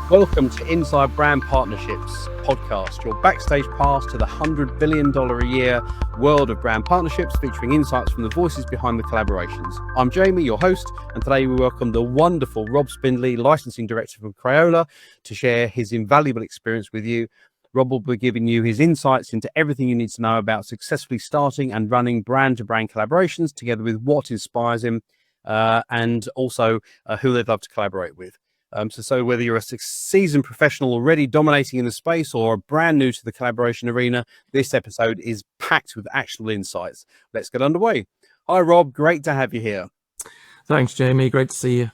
Welcome to Inside Brand Partnerships podcast, your backstage pass to the $100 billion a year world of brand partnerships, featuring insights from the voices behind the collaborations. I'm Jamie, your host, and today we welcome the wonderful Rob Spindley, licensing director from Crayola, to share his invaluable experience with you. Rob will be giving you his insights into everything you need to know about successfully starting and running brand-to-brand collaborations, together with what inspires him and also who they'd love to collaborate with. So whether you're a seasoned professional already dominating in the space or brand new to the collaboration arena, this episode is packed with actionable insights. Let's get underway. Hi, Rob. Great to have you here. Thanks, Jamie. Great to see you.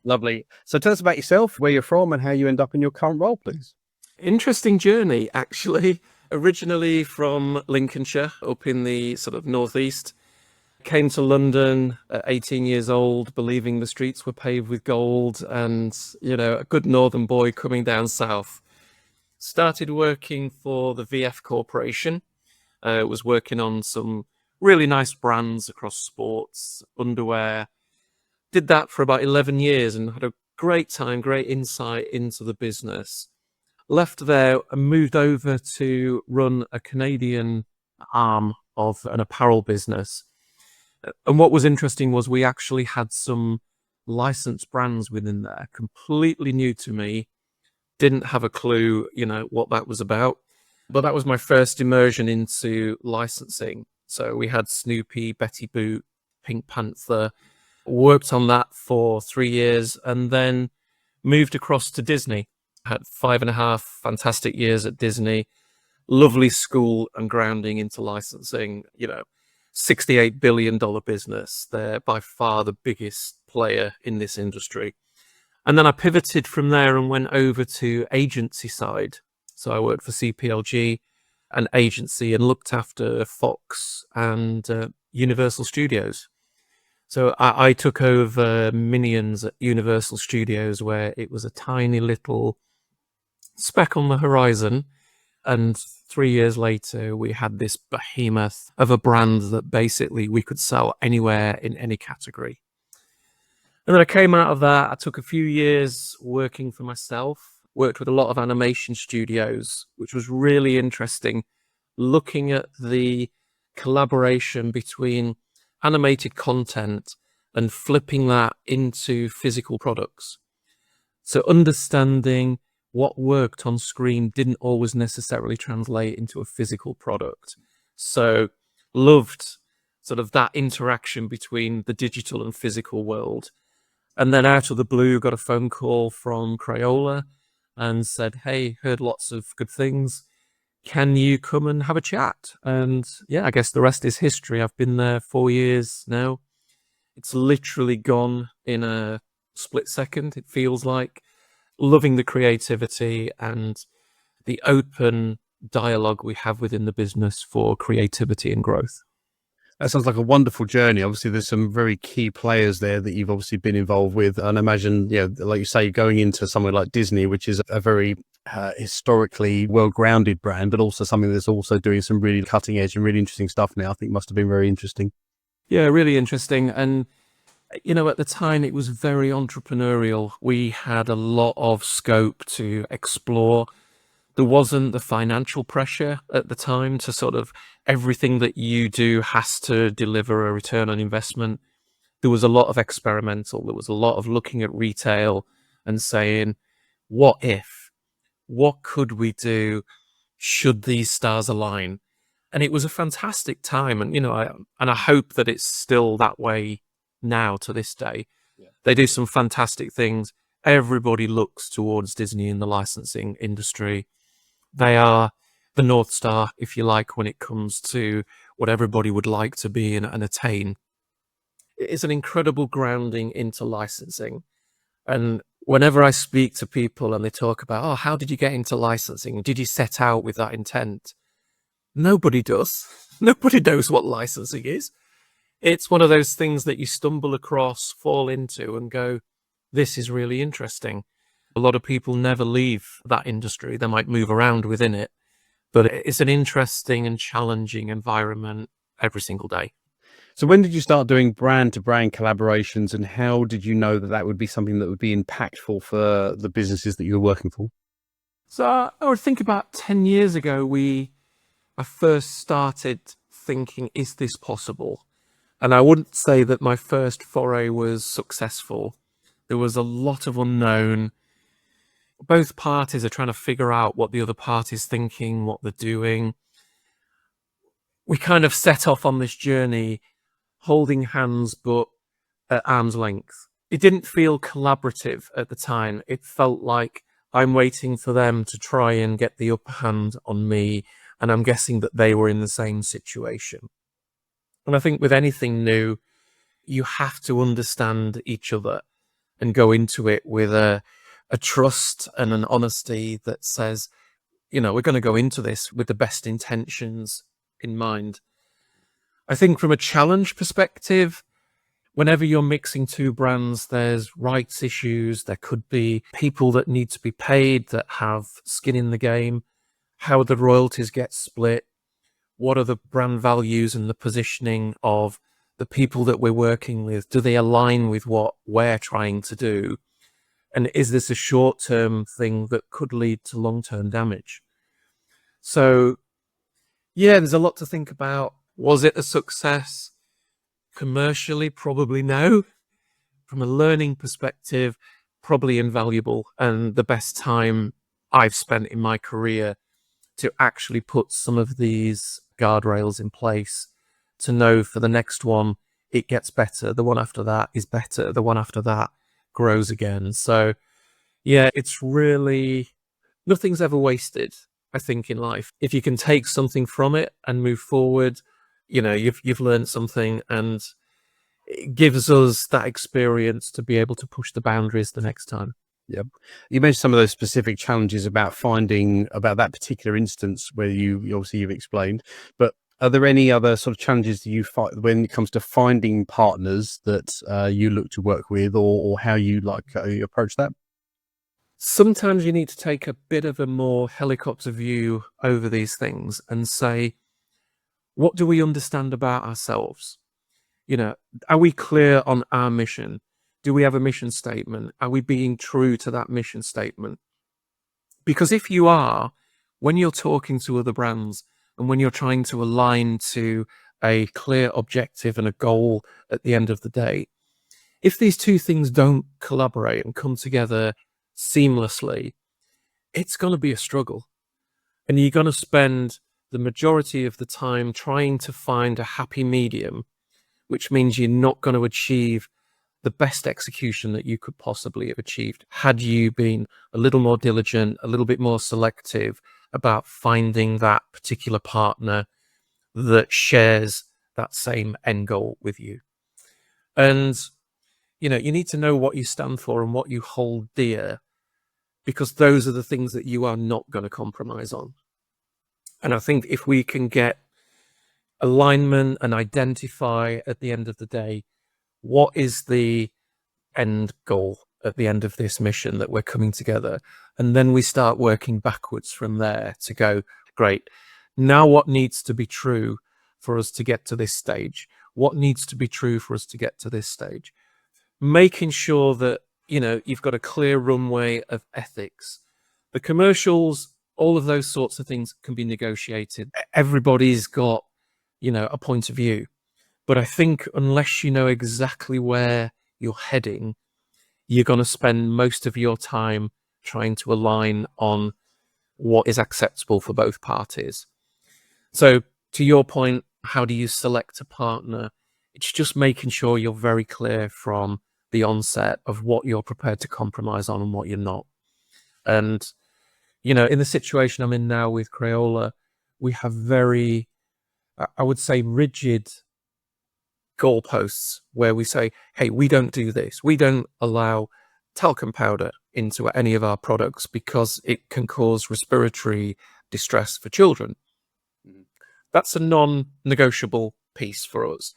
Lovely. So tell us about yourself, where you're from, and how you end up in your current role, please. Interesting journey, actually. Originally from Lincolnshire, up in the sort of northeast. Came to London at 18 years old, believing the streets were paved with gold and, a good northern boy coming down south. Started working for the VF Corporation. Was working on some really nice brands across sports, underwear. Did that for about 11 years and had a great time, great insight into the business. Left there and moved over to run a Canadian arm of an apparel business. And what was interesting was we actually had some licensed brands within there, completely new to me. Didn't have a clue, what that was about. But that was my first immersion into licensing. So we had Snoopy, Betty Boot, Pink Panther, worked on that for 3 years and then moved across to Disney. Had 5.5 fantastic years at Disney. Lovely school and grounding into licensing, $68 billion business. They're by far the biggest player in this industry. And then I pivoted from there and went over to agency side. So I worked for CPLG, an agency, and looked after Fox and Universal Studios. So I took over Minions at Universal Studios, where it was a tiny little speck on the horizon. And 3 years later, we had this behemoth of a brand that basically we could sell anywhere in any category. And then I came out of that. I took a few years working for myself, worked with a lot of animation studios, which was really interesting, looking at the collaboration between animated content and flipping that into physical products. So understanding what worked on screen didn't always necessarily translate into a physical product. So loved sort of that interaction between the digital and physical world. And then out of the blue, got a phone call from Crayola and said, hey, heard lots of good things. Can you come and have a chat? And yeah, I guess the rest is history. I've been there 4 years now. It's literally gone in a split second, it feels like. Loving the creativity and the open dialogue we have within the business for creativity and growth. That sounds like a wonderful journey. Obviously, there's some very key players there that you've obviously been involved with. And I imagine, like you say, going into somewhere like Disney, which is a very historically well-grounded brand, but also something that's also doing some really cutting edge and really interesting stuff now, I think must have been very interesting. Yeah, really interesting. And at the time, it was very entrepreneurial. We had a lot of scope to explore. There wasn't the financial pressure at the time to sort of everything that you do has to deliver a return on investment. There was a lot of experimental. There was a lot of looking at retail and saying, what if? What could we do should these stars align? And it was a fantastic time. And, I hope that it's still that way now to this day. Yeah. They do some fantastic things. Everybody looks towards Disney in the licensing industry. They are the North Star, if you like, when it comes to what everybody would like to be and attain. It is an incredible grounding into licensing. And whenever I speak to people and they talk about, how did you get into licensing? Did you set out with that intent? Nobody does. Nobody knows what licensing is. It's one of those things that you stumble across, fall into, and go, this is really interesting. A lot of people never leave that industry. They might move around within it, but it's an interesting and challenging environment every single day. So when did you start doing brand to brand collaborations, and how did you know that that would be something that would be impactful for the businesses that you were working for? So I would think about 10 years ago, I first started thinking, is this possible? And I wouldn't say that my first foray was successful. There was a lot of unknown. Both parties are trying to figure out what the other party's thinking, what they're doing. We kind of set off on this journey holding hands, but at arm's length. It didn't feel collaborative at the time. It felt like I'm waiting for them to try and get the upper hand on me, and I'm guessing that they were in the same situation. And I think with anything new, you have to understand each other and go into it with a trust and an honesty that says, we're going to go into this with the best intentions in mind. I think from a challenge perspective, whenever you're mixing two brands, there's rights issues. There could be people that need to be paid that have skin in the game. How the royalties get split. What are the brand values and the positioning of the people that we're working with? Do they align with what we're trying to do? And is this a short-term thing that could lead to long-term damage? So, yeah, there's a lot to think about. Was it a success? Commercially, probably no. From a learning perspective, probably invaluable, and the best time I've spent in my career to actually put some of these guardrails in place to know for the next one, it gets better. The one after that is better. The one after that grows again. So yeah, it's really, nothing's ever wasted, I think, in life. If you can take something from it and move forward, you've learned something, and it gives us that experience to be able to push the boundaries the next time. Yeah. You mentioned some of those specific challenges about that particular instance where you obviously you've explained, but are there any other sort of challenges that you find when it comes to finding partners that you look to work with, or how you you approach that? Sometimes you need to take a bit of a more helicopter view over these things and say, what do we understand about ourselves? Are we clear on our mission? Do we have a mission statement? Are we being true to that mission statement? Because if you are, when you're talking to other brands and when you're trying to align to a clear objective and a goal at the end of the day, if these two things don't collaborate and come together seamlessly, it's going to be a struggle. And you're going to spend the majority of the time trying to find a happy medium, which means you're not going to achieve the best execution that you could possibly have achieved had you been a little more diligent, a little bit more selective about finding that particular partner that shares that same end goal with you. And, you need to know what you stand for and what you hold dear, because those are the things that you are not going to compromise on. And I think if we can get alignment and identify at the end of the day, what is the end goal at the end of this mission that we're coming together, and then we start working backwards from there to go, great, now what needs to be true for us to get to this stage? What needs to be true for us to get to this stage? Making sure that, you've got a clear runway of ethics. The commercials, all of those sorts of things can be negotiated. Everybody's got, a point of view. But I think unless you know exactly where you're heading, you're going to spend most of your time trying to align on what is acceptable for both parties. So to your point, how do you select a partner? It's just making sure you're very clear from the onset of what you're prepared to compromise on and what you're not. And, in the situation I'm in now with Crayola, we have very, I would say, rigid goalposts where we say, hey, we don't do this. We don't allow talcum powder into any of our products because it can cause respiratory distress for children. That's a non-negotiable piece for us.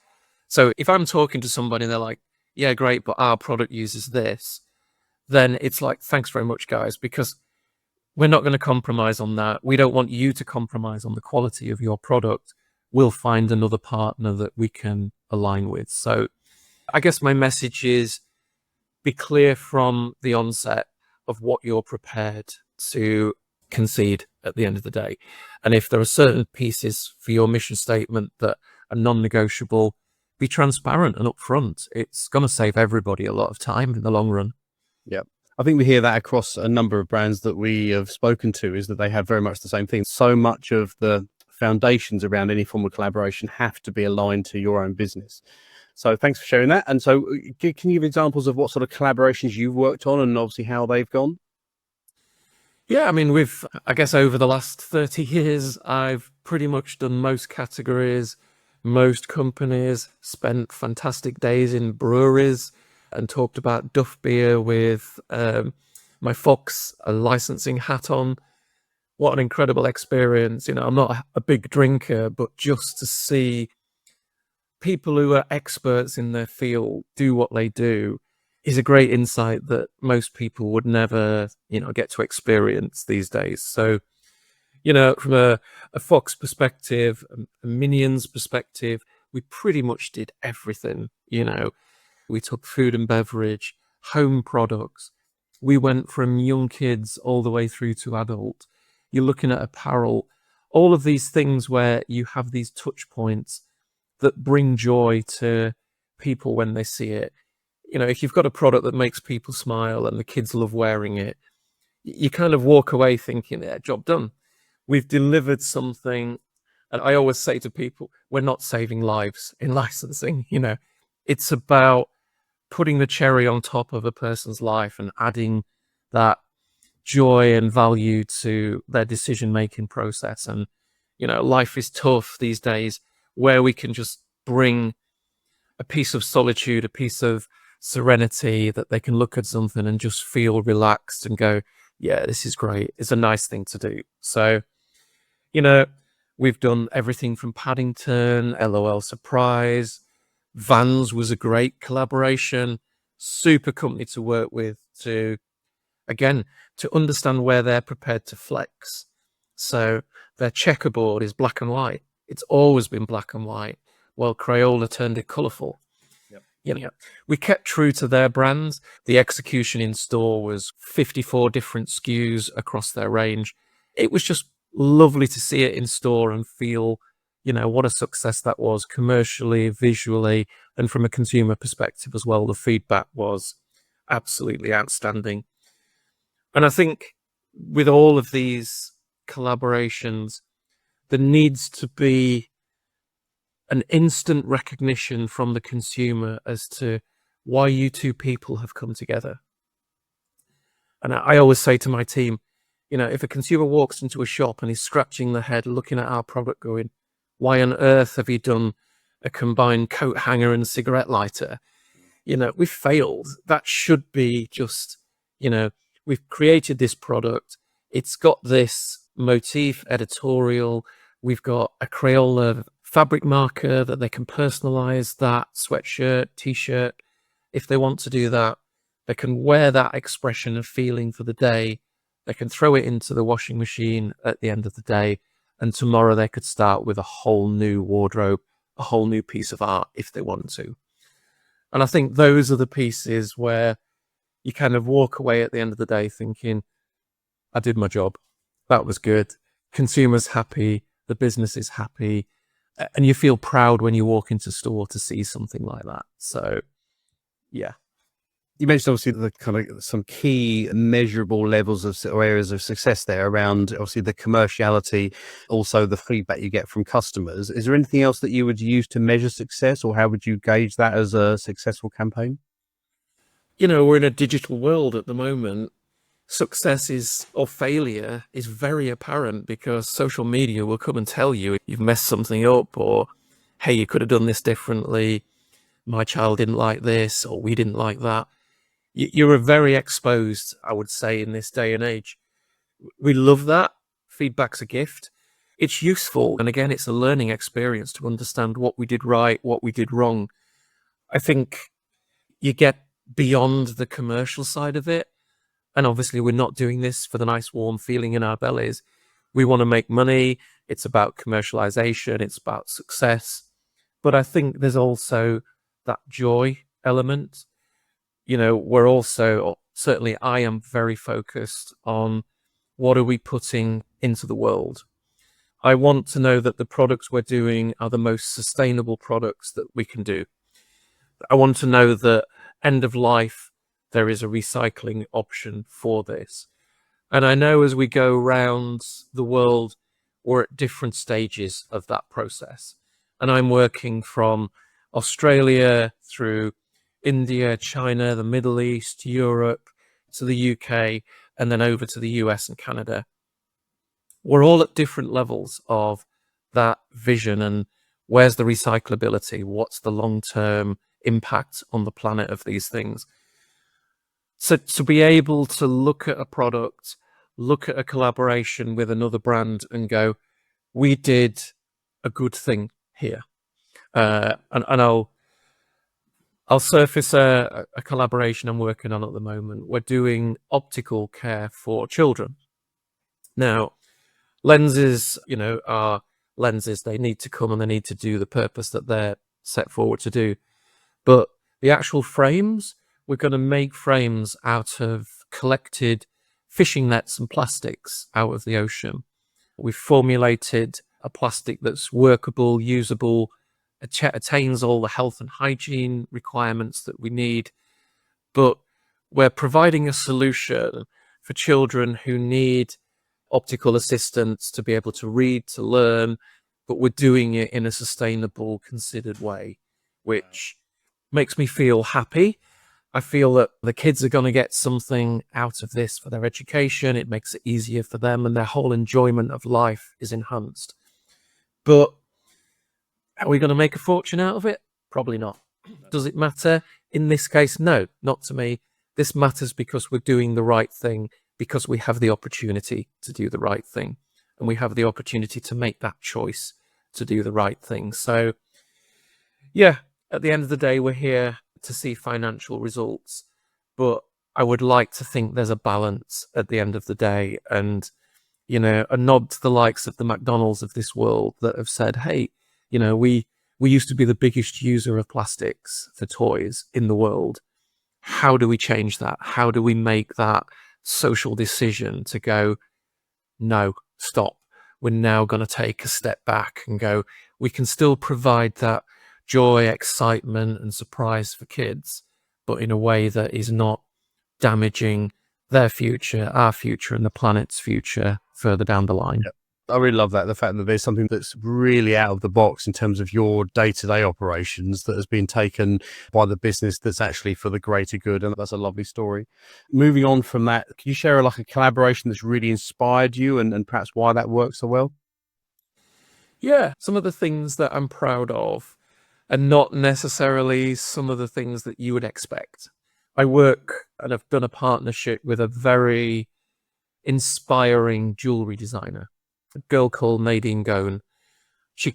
So if I'm talking to somebody and they're like, yeah, great, but our product uses this, then it's like, thanks very much, guys, because we're not going to compromise on that. We don't want you to compromise on the quality of your product. we'll find another partner that we can align with. So I guess my message is be clear from the onset of what you're prepared to concede at the end of the day. And if there are certain pieces for your mission statement that are non-negotiable, be transparent and upfront. It's going to save everybody a lot of time in the long run. Yeah. I think we hear that across a number of brands that we have spoken to, is that they have very much the same thing. So much of the foundations around any form of collaboration have to be aligned to your own business. So thanks for sharing that. And so can you give examples of what sort of collaborations you've worked on and obviously how they've gone? Yeah, I mean, I guess over the last 30 years, I've pretty much done most categories, most companies, spent fantastic days in breweries and talked about Duff beer with my Fox licensing hat on. What an incredible experience. You know, I'm not a big drinker, but just to see people who are experts in their field do what they do is a great insight that most people would never, get to experience these days. So, from a Fox perspective, a Minions perspective, we pretty much did everything. We took food and beverage, home products. We went from young kids all the way through to adult. You're looking at apparel, all of these things where you have these touch points that bring joy to people when they see it. If you've got a product that makes people smile and the kids love wearing it, you kind of walk away thinking, yeah, job done. We've delivered something. And I always say to people, we're not saving lives in licensing. It's about putting the cherry on top of a person's life and adding that joy and value to their decision-making process. And, life is tough these days, where we can just bring a piece of solitude, a piece of serenity, that they can look at something and just feel relaxed and go, yeah, this is great. It's a nice thing to do. So, we've done everything from Paddington, LOL Surprise. Vans was a great collaboration, super company to work with to understand where they're prepared to flex. So their checkerboard is black and white. It's always been black and white. Well, Crayola turned it colourful. Yep. We kept true to their brands. The execution in store was 54 different SKUs across their range. It was just lovely to see it in store and feel, what a success that was commercially, visually, and from a consumer perspective as well. The feedback was absolutely outstanding. And I think with all of these collaborations, there needs to be an instant recognition from the consumer as to why you two people have come together. And I always say to my team, if a consumer walks into a shop and is scratching their head looking at our product going, why on earth have you done a combined coat hanger and cigarette lighter? We've failed. That should be just, we've created this product. It's got this motif editorial. We've got a Crayola fabric marker that they can personalize that sweatshirt, t-shirt. If they want to do that, they can wear that expression of feeling for the day. They can throw it into the washing machine at the end of the day. And tomorrow they could start with a whole new wardrobe, a whole new piece of art if they want to. And I think those are the pieces where you kind of walk away at the end of the day thinking, I did my job. That was good. Consumers happy. The business is happy. And you feel proud when you walk into store to see something like that. So, yeah. You mentioned obviously the kind of some key measurable levels of or areas of success there around obviously the commerciality, also the feedback you get from customers. Is there anything else that you would use to measure success, or how would you gauge that as a successful campaign? We're in a digital world at the moment. Success or failure is very apparent because social media will come and tell you you've messed something up, or, hey, you could have done this differently. My child didn't like this, or we didn't like that. You're very exposed, I would say, in this day and age. We love that. Feedback's a gift. It's useful. And again, it's a learning experience to understand what we did right, what we did wrong. I think you get beyond the commercial side of it. And obviously, we're not doing this for the nice warm feeling in our bellies. We want to make money. it's about commercialization, it's about success. But I think there's also that joy element. We're also, or certainly I am very focused on what are we putting into the world. I want to know that the products we're doing are the most sustainable products that we can do. I want to know that end of life, there is a recycling option for this. And I know as we go around the world, we're at different stages of that process. And I'm working from Australia through India, China, the Middle East, Europe, to the UK, and then over to the US and Canada. We're all at different levels of that vision, and where's the recyclability? What's the long-term impact on the planet of these things? So to be able to look at a product, look at a collaboration with another brand and go, we did a good thing here. And I'll surface a collaboration I'm working on at the moment. We're doing optical care for children. Now, lenses, are lenses. They need to come and they need to do the purpose that they're set forward to do. But the actual frames, we're going to make frames out of collected fishing nets and plastics out of the ocean. We've formulated a plastic that's workable, usable, attains all the health and hygiene requirements that we need. But we're providing a solution for children who need optical assistance to be able to read, to learn, but we're doing it in a sustainable, considered way, which makes me feel happy. I feel that the kids are going to get something out of this for their education. It makes it easier for them and their whole enjoyment of life is enhanced. But are we going to make a fortune out of it? Probably not. Does it matter? In this case, no, not to me. This matters because we're doing the right thing, because we have the opportunity to do the right thing. And we have the opportunity to make that choice to do the right thing. So, yeah, at the end of the day, we're here to see financial results. But I would like to think there's a balance at the end of the day. And, a nod to the likes of the McDonald's of this world that have said, hey, we used to be the biggest user of plastics for toys in the world. How do we change that? How do we make that social decision to go, no, stop. We're now going to take a step back and go, we can still provide that joy, excitement, and surprise for kids, but in a way that is not damaging their future, our future, and the planet's future further down the line. Yep. I really love that. The fact that there's something that's really out of the box in terms of your day-to-day operations that has been taken by the business that's actually for the greater good. And that's a lovely story. Moving on from that, can you share a collaboration that's really inspired you and perhaps why that works so well? Yeah, some of the things that I'm proud of and not necessarily some of the things that you would expect. I work and I've done a partnership with a very inspiring jewelry designer, a girl called Nadine Gone. She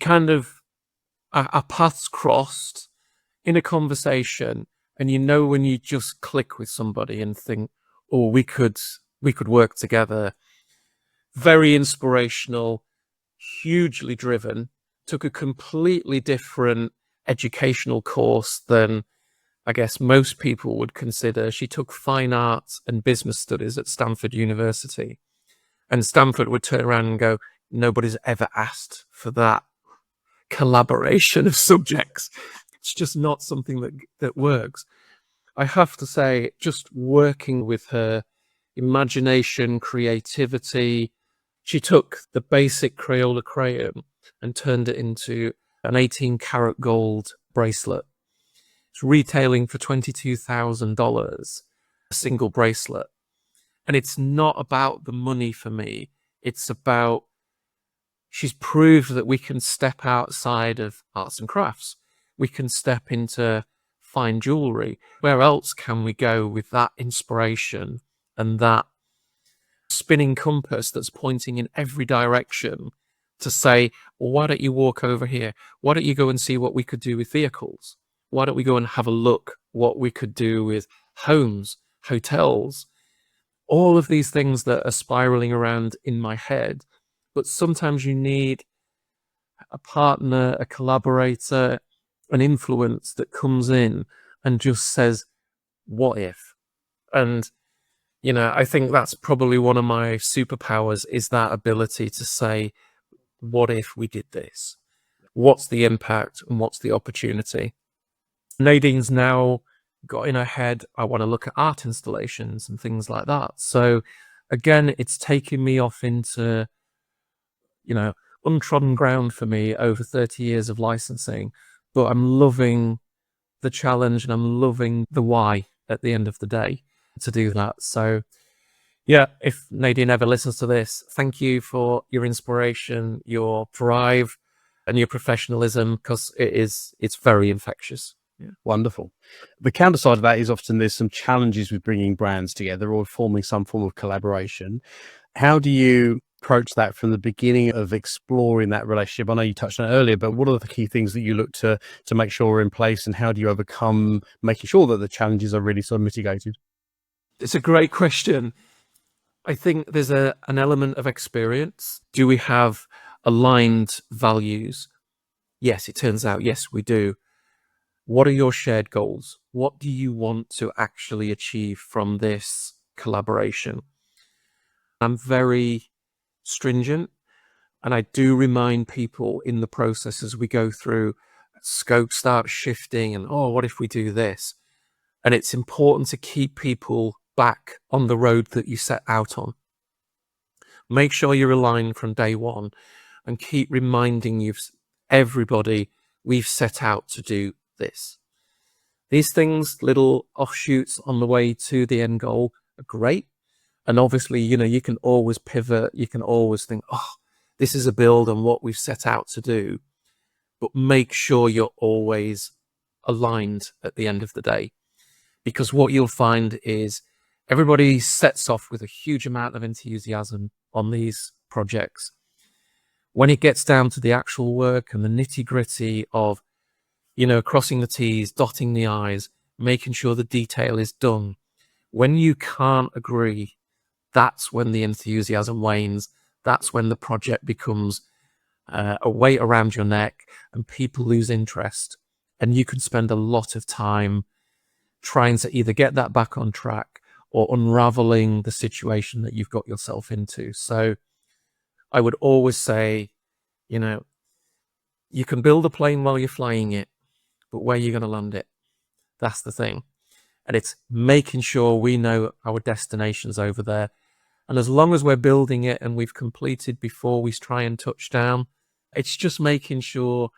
our paths crossed in a conversation, and when you just click with somebody and think, oh, we could work together. Very inspirational, hugely driven, took a completely different educational course than I guess most people would consider. She took fine arts and business studies at Stanford University. And Stanford would turn around and go, nobody's ever asked for that collaboration of subjects. It's just not something that works. I have to say, just working with her imagination, creativity, she took the basic Crayola crayon and turned it into an 18-karat gold bracelet. It's retailing for $22,000, a single bracelet. And it's not about the money for me. It's about, she's proved that we can step outside of arts and crafts. We can step into fine jewelry. Where else can we go with that inspiration and that spinning compass that's pointing in every direction to say, well, why don't you walk over here? Why don't you go and see what we could do with vehicles? Why don't we go and have a look what we could do with homes, hotels, all of these things that are spiraling around in my head. but sometimes you need a partner, a collaborator, an influence that comes in and just says, what if? And, I think that's probably one of my superpowers, is that ability to say, what if we did this? What's the impact and what's the opportunity? Nadine's now got in her head, I want to look at art installations and things like that. So again, it's taking me off into, untrodden ground for me over 30 years of licensing, but I'm loving the challenge and I'm loving the why at the end of the day to do that. So yeah, if Nadine ever listens to this, thank you for your inspiration, your drive and your professionalism, because it's very infectious. Yeah. Wonderful. The counter side of that is often there's some challenges with bringing brands together or forming some form of collaboration. How do you approach that from the beginning of exploring that relationship? I know you touched on it earlier, but what are the key things that you look to make sure are in place, and how do you overcome making sure that the challenges are really sort of mitigated? It's a great question. I think there's an element of experience. Do we have aligned values? Yes, it turns out, yes, we do. What are your shared goals? What do you want to actually achieve from this collaboration? I'm very stringent, and I do remind people in the process as we go through, scope starts shifting and, what if we do this? And it's important to keep people back on the road that you set out on. Make sure you're aligned from day one and keep reminding everybody, we've set out to do this. These things, little offshoots on the way to the end goal, are great. And obviously, you can always pivot. You can always think, this is a build on what we've set out to do. But make sure you're always aligned at the end of the day. Because what you'll find is everybody sets off with a huge amount of enthusiasm on these projects. When it gets down to the actual work and the nitty-gritty of, crossing the T's, dotting the I's, making sure the detail is done, when you can't agree, that's when the enthusiasm wanes. That's when the project becomes a weight around your neck and people lose interest. And you can spend a lot of time trying to either get that back on track or unraveling the situation that you've got yourself into. So I would always say, you can build a plane while you're flying it, but where are you going to land it? That's the thing. And it's making sure we know our destinations over there. And as long as we're building it and we've completed before we try and touch down, it's just making sure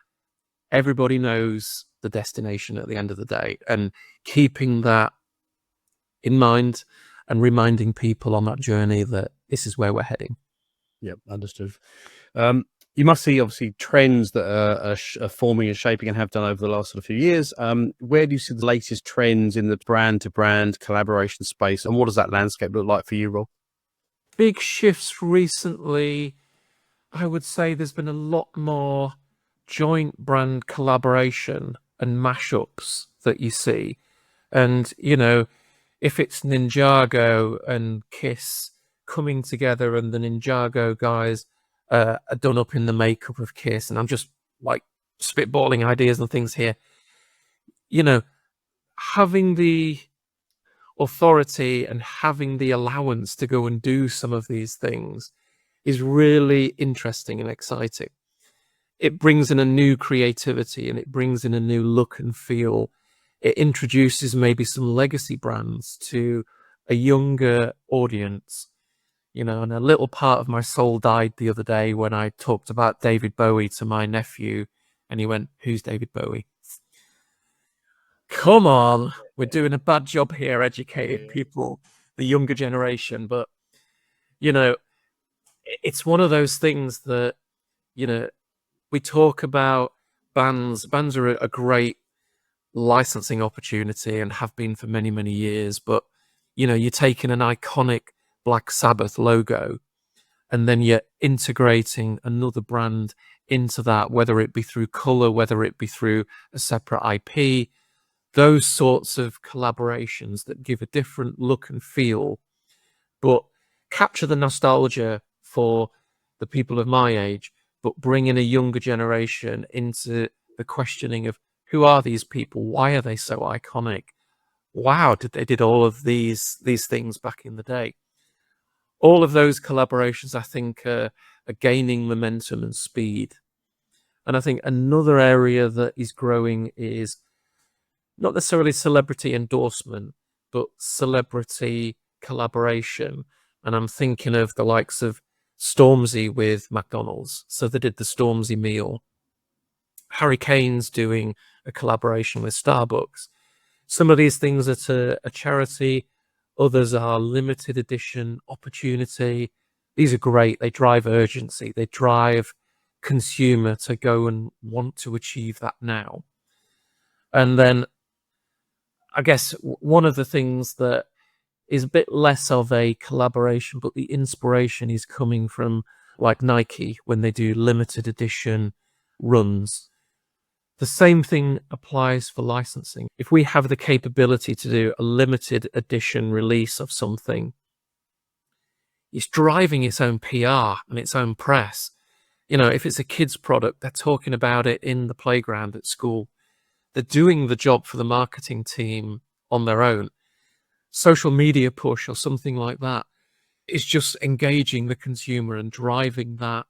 everybody knows the destination at the end of the day and keeping that in mind and reminding people on that journey that this is where we're heading. Yep, understood. You must see obviously trends that are forming and shaping and have done over the last sort of few years. Where do you see the latest trends in the brand to brand collaboration space, and what does that landscape look like for you, Rob? Big shifts recently. I would say there's been a lot more joint brand collaboration and mashups that you see. And, if it's Ninjago and Kiss coming together and the Ninjago guys are done up in the makeup of Kiss, and I'm just like spitballing ideas and things here, having the authority and having the allowance to go and do some of these things is really interesting and exciting. It brings in a new creativity and it brings in a new look and feel. It introduces maybe some legacy brands to a younger audience, and a little part of my soul died the other day when I talked about David Bowie to my nephew and he went, "Who's David Bowie?" Come on, we're doing a bad job here educating people, the younger generation. But, it's one of those things that, we talk about bands. Bands are a great licensing opportunity and have been for many, many years. But, you're taking an iconic Black Sabbath logo and then you're integrating another brand into that, whether it be through color, whether it be through a separate IP, those sorts of collaborations that give a different look and feel, but capture the nostalgia for the people of my age, but bringing a younger generation into the questioning of who are these people? Why are they so iconic? Wow, they did all of these things back in the day. All of those collaborations, I think, are gaining momentum and speed. And I think another area that is growing is not necessarily celebrity endorsement, but celebrity collaboration. And I'm thinking of the likes of Stormzy with McDonald's. So they did the Stormzy meal. Harry Kane's doing a collaboration with Starbucks. Some of these things are to a charity, others are limited edition opportunity. These are great. They drive urgency. They drive consumer to go and want to achieve that now. And then I guess one of the things that is a bit less of a collaboration, but the inspiration is coming from like Nike when they do limited edition runs. The same thing applies for licensing. If we have the capability to do a limited edition release of something, it's driving its own PR and its own press. You know, if it's a kid's product, they're talking about it in the playground at school. They're doing the job for the marketing team on their own. Social media push or something like that is just engaging the consumer and driving that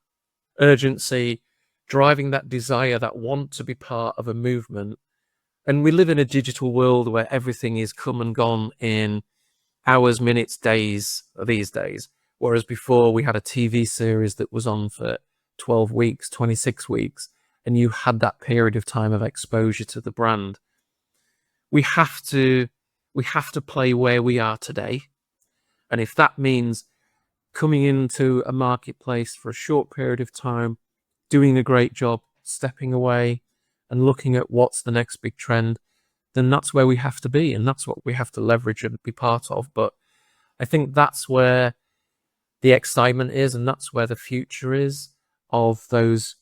urgency, driving that desire, that want to be part of a movement. And we live in a digital world where everything is come and gone in hours, minutes, days these days. Whereas before we had a TV series that was on for 12 weeks, 26 weeks, and you had that period of time of exposure to the brand. We have to play where we are today. And if that means coming into a marketplace for a short period of time, doing a great job, stepping away and looking at what's the next big trend, then that's where we have to be. And that's what we have to leverage and be part of. But I think that's where the excitement is, and that's where the future is of those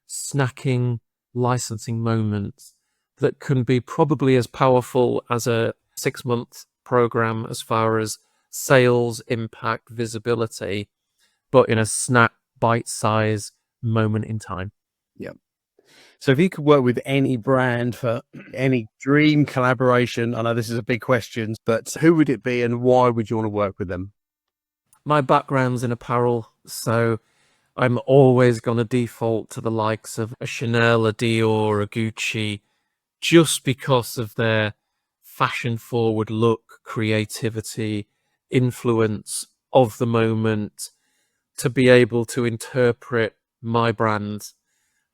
snacking licensing moments that can be probably as powerful as a 6-month program as far as sales, impact, visibility, but in a snap bite-size moment in time. Yeah. So if you could work with any brand for any dream collaboration, I know this is a big question, but who would it be and why would you want to work with them? My background's in apparel, so I'm always going to default to the likes of a Chanel, a Dior, a Gucci, just because of their fashion-forward look, creativity, influence of the moment, to be able to interpret my brand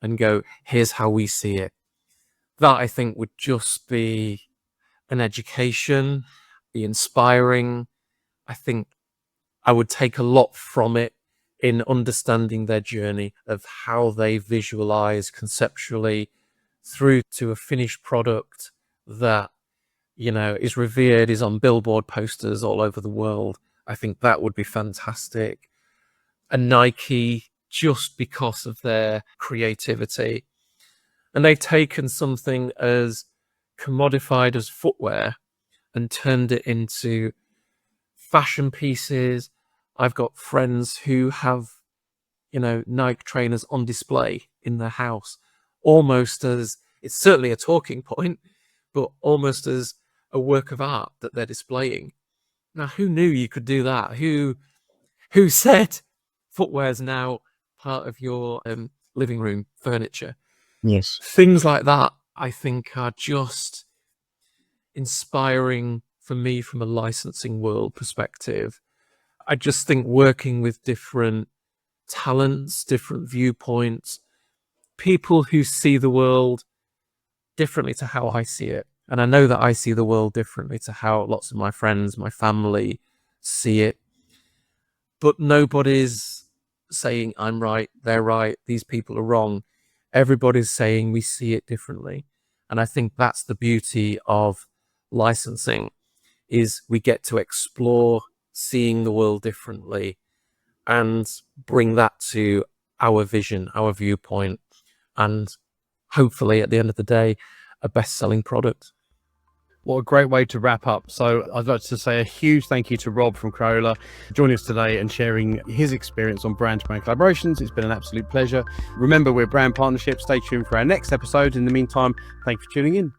and go, here's how we see it. That, I think, would just be an education, be inspiring. I think I would take a lot from it in understanding their journey of how they visualize conceptually through to a finished product that, you know, is revered, is on billboard posters all over the world. I think that would be fantastic. And Nike, just because of their creativity. And they've taken something as commodified as footwear and turned it into fashion pieces. I've got friends who have, you know, Nike trainers on display in their house, almost as, it's certainly a talking point, but almost as a work of art that they're displaying. Now, who knew you could do that? Who said footwear's now part of your living room furniture? Yes. Things like that, I think, are just inspiring for me from a licensing world perspective. I just think working with different talents, different viewpoints, people who see the world differently to how I see it. And I know that I see the world differently to how lots of my friends, my family see it. But nobody's saying I'm right, they're right, these people are wrong. Everybody's saying we see it differently. And I think that's the beauty of licensing, is we get to explore seeing the world differently and bring that to our vision, our viewpoint, and hopefully at the end of the day, a best-selling product. What a great way to wrap up. So I'd like to say a huge thank you to Rob from Crayola joining us today and sharing his experience on brand-to-brand collaborations. It's been an absolute pleasure. Remember, we're Brand Partnerships. Stay tuned for our next episode. In the meantime, thank you for tuning in.